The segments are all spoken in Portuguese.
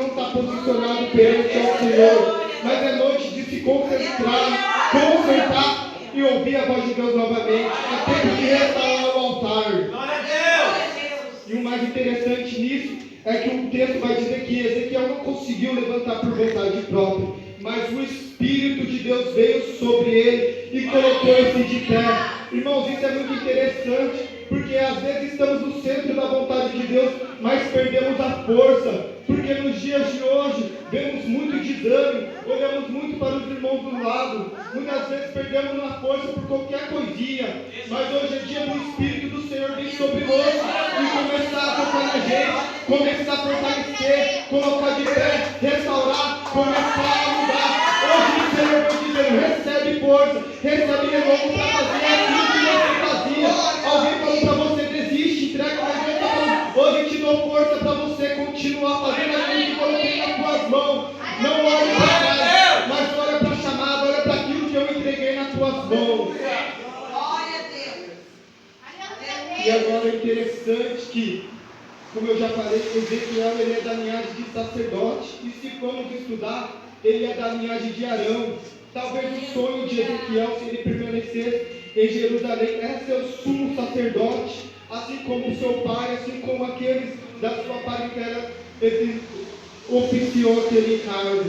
não está posicionado perante ao Senhor, mas é noite de se concentrar, consertar e ouvir a voz de Deus novamente. É tempo de restaurar o altar. E o mais interessante nisso é que o texto vai dizer que Ezequiel não conseguiu levantar por vontade própria, mas o Espírito de Deus veio sobre ele e colocou-se de pé. Irmãos, isso é muito interessante, porque às vezes estamos no centro da vontade de Deus, mas perdemos a força, porque nos dias de hoje vemos muito desânimo, olhamos muito para os irmãos do lado, muitas vezes perdemos a força por qualquer coisinha, mas hoje é dia do Espírito do Senhor vir sobre nós e começar a tocar na gente, começar a fortalecer, colocar de pé, restaurar, começar a mudar. Hoje o Senhor vai dizendo, recebe força, recebe renovo para fazer aquilo que você fazia. Alguém falou para você, desiste, entrega, mas Deus está falando, hoje te dou força para você continuar fazendo aquilo que coloquei nas tuas mãos. Não olhe para trás, mas olha para a chamada, olha para aquilo que eu entreguei nas tuas mãos. E agora é interessante que, como eu já falei, Ezequiel ele é da linhagem de sacerdote, e se formos estudar, ele é da linhagem de Arão. Talvez o sonho de Ezequiel, se ele permanecesse em Jerusalém, era ser o sumo sacerdote, assim como o seu pai, assim como aqueles da sua parentela oficiou aquele cargo.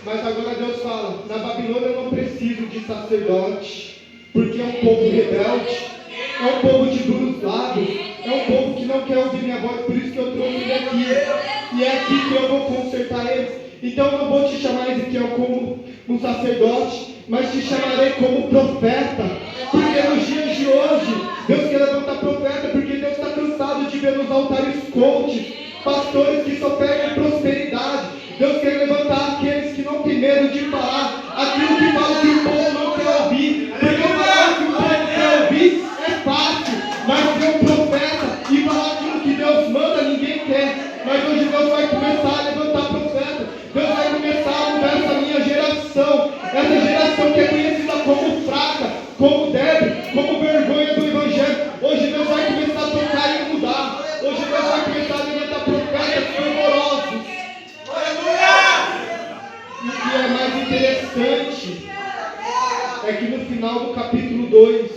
Mas agora Deus fala, na Babilônia eu não preciso de sacerdote, porque é um povo rebelde, é um povo de duros lábios, é um povo que não quer ouvir minha voz, por isso que eu trouxe ele aqui, e é aqui que eu vou consertar eles. Então eu não vou te chamar, Ezequiel, como um sacerdote, mas te chamarei como profeta, porque nos dias de hoje Deus quer levantar profeta, porque Deus está cansado de ver nos altares coaches, pastores que só perdem prosperidade. Deus quer levantar aqueles que não têm medo de falar aquilo que fala que o povo não quer ouvir, porque falar que o povo quer ouvir é fácil, mas ser um profeta e falar aquilo que Deus manda ninguém quer. Mas hoje Deus vai começar a levantar profeta, Deus vai começar a mudar essa minha geração, essa geração que é conhecida como fraca, como débil, como vergonha do Evangelho. Hoje Deus vai começar a tocar e mudar. Hoje Deus vai começar a levantar profetas fervorosos. E o que é mais interessante é que no final do capítulo 2,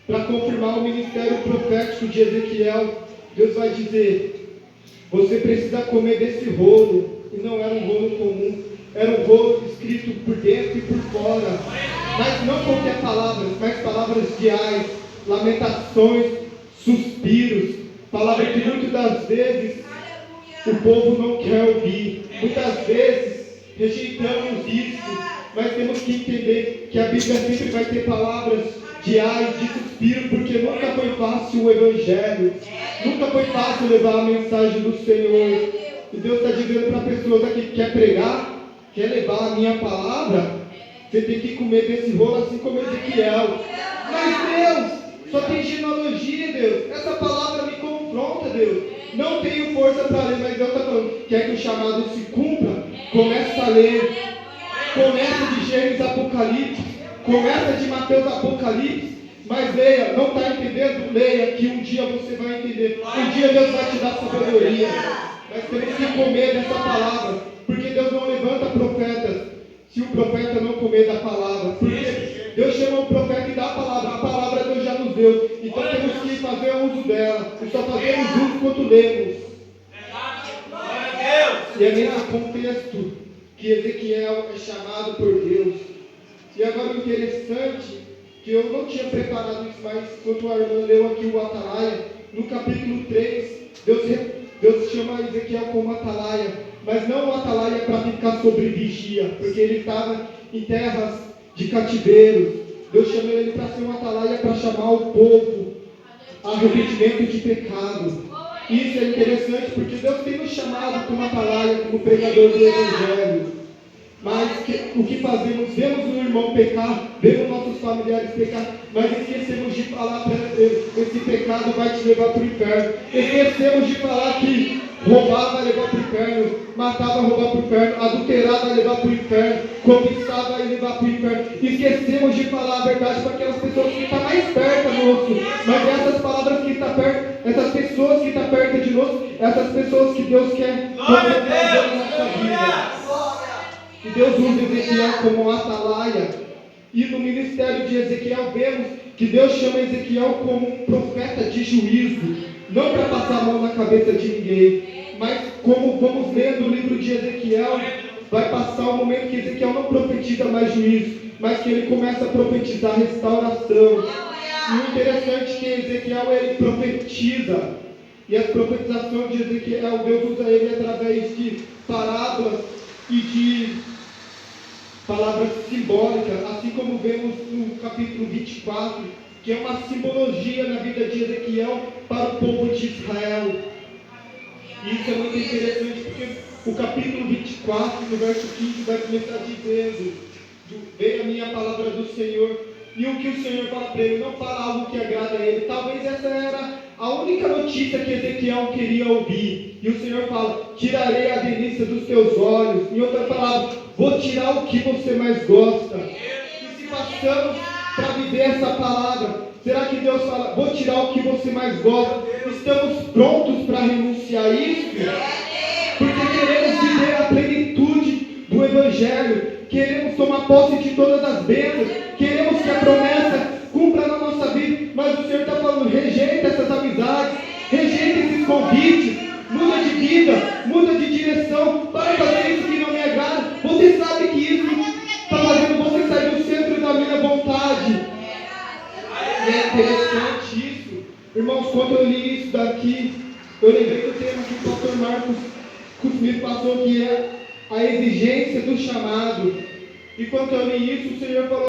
para confirmar o ministério profético de Ezequiel, Deus vai dizer: você precisa comer desse rolo. E não era um rolo comum, era um rolo escrito por dentro e por fora, mas não qualquer palavras, mas palavras reais, lamentações, suspiros, palavras que muitas das vezes o povo não quer ouvir. Muitas vezes rejeitamos isso, mas temos que entender que a Bíblia sempre vai ter palavras de ai, de suspiro, porque nunca foi fácil o Evangelho, nunca foi fácil levar a mensagem do Senhor. E Deus está dizendo para pessoas aqui que quer pregar, quer levar a minha palavra, você tem que comer desse rolo assim como Ezequiel. Mas Deus, só tem genealogia, Deus, essa palavra me confronta, Deus. Não tenho força para ler, mas Deus está falando, quer que o chamado se cumpra? Começa a ler, começa de Gênesis Apocalipse, começa de Mateus Apocalipse, mas leia, não está entendendo? Leia, que um dia você vai entender, um dia Deus vai te dar sabedoria. Mas temos que comer dessa palavra, porque Deus não levanta profetas se o profeta não comer da palavra, porque Deus chama o profeta e dá a palavra Deus já nos deu, então temos que fazer uso dela, e só fazemos uso quando lemos. E é nesse contexto que Ezequiel é chamado por Deus. E agora o interessante, que eu não tinha preparado isso, mas quando o Armando leu aqui o Atalaia, no capítulo 3, Deus chama Ezequiel como atalaia, mas não o atalaia para ficar sobre vigia, porque ele estava em terras de cativeiro. Deus chama ele para ser um atalaia, para chamar o povo a arrependimento de pecado. Isso é interessante, porque Deus tem nos chamado como atalaia, como pregador do Evangelho. Mas o que fazemos? Vemos o irmão pecar, vemos nossos familiares pecar, mas esquecemos de falar para eles: esse pecado vai te levar para o inferno. Esquecemos de falar que roubar vai levar para o inferno, matar vai levar para o inferno, adulterar vai levar para o inferno, cobiçar vai levar para o inferno. Esquecemos de falar a verdade para aquelas pessoas que estão mais perto de nós, mas essas palavras que estão perto, essas pessoas que estão perto de nós, essas pessoas que Deus quer confrontar. Deus usa Ezequiel como um atalaia. E no ministério de Ezequiel vemos que Deus chama Ezequiel como um profeta de juízo, não para passar a mão na cabeça de ninguém, mas como vamos ler no livro de Ezequiel, vai passar o momento que Ezequiel não profetiza mais juízo, mas que ele começa a profetizar restauração. E o interessante é que Ezequiel ele profetiza, e as profetizações de Ezequiel, Deus usa ele através de parábolas e de palavras simbólicas, assim como vemos no capítulo 24, que é uma simbologia na vida de Ezequiel para o povo de Israel. E isso é muito interessante porque o capítulo 24, no verso 15, vai começar dizendo: veio a minha palavra do Senhor. E o que o Senhor fala para ele, não fala algo que agrada a ele. Talvez essa era a única notícia que Ezequiel queria ouvir. E o Senhor fala: tirarei a delícia dos teus olhos. Em outra palavra, vou tirar o que você mais gosta. E se passamos para viver essa palavra, será que Deus fala: vou tirar o que você mais gosta? Estamos prontos para renunciar a isso? Porque queremos viver a plenitude do Evangelho. Queremos tomar posse de todas as bênçãos. Queremos que a promessa cumpra na nossa vida. Mas o Senhor está falando: rejeita essas amizades, rejeita esses convites, muda de vida, muda de direção, para fazer isso que não me agrada. Você sabe que isso está fazendo você sair do centro da minha vontade. E é interessante isso. Irmãos, quando eu li isso daqui, eu lembrei do tema que o pastor Marcos me passou, que é a exigência do chamado. E quando eu li isso, o Senhor falou: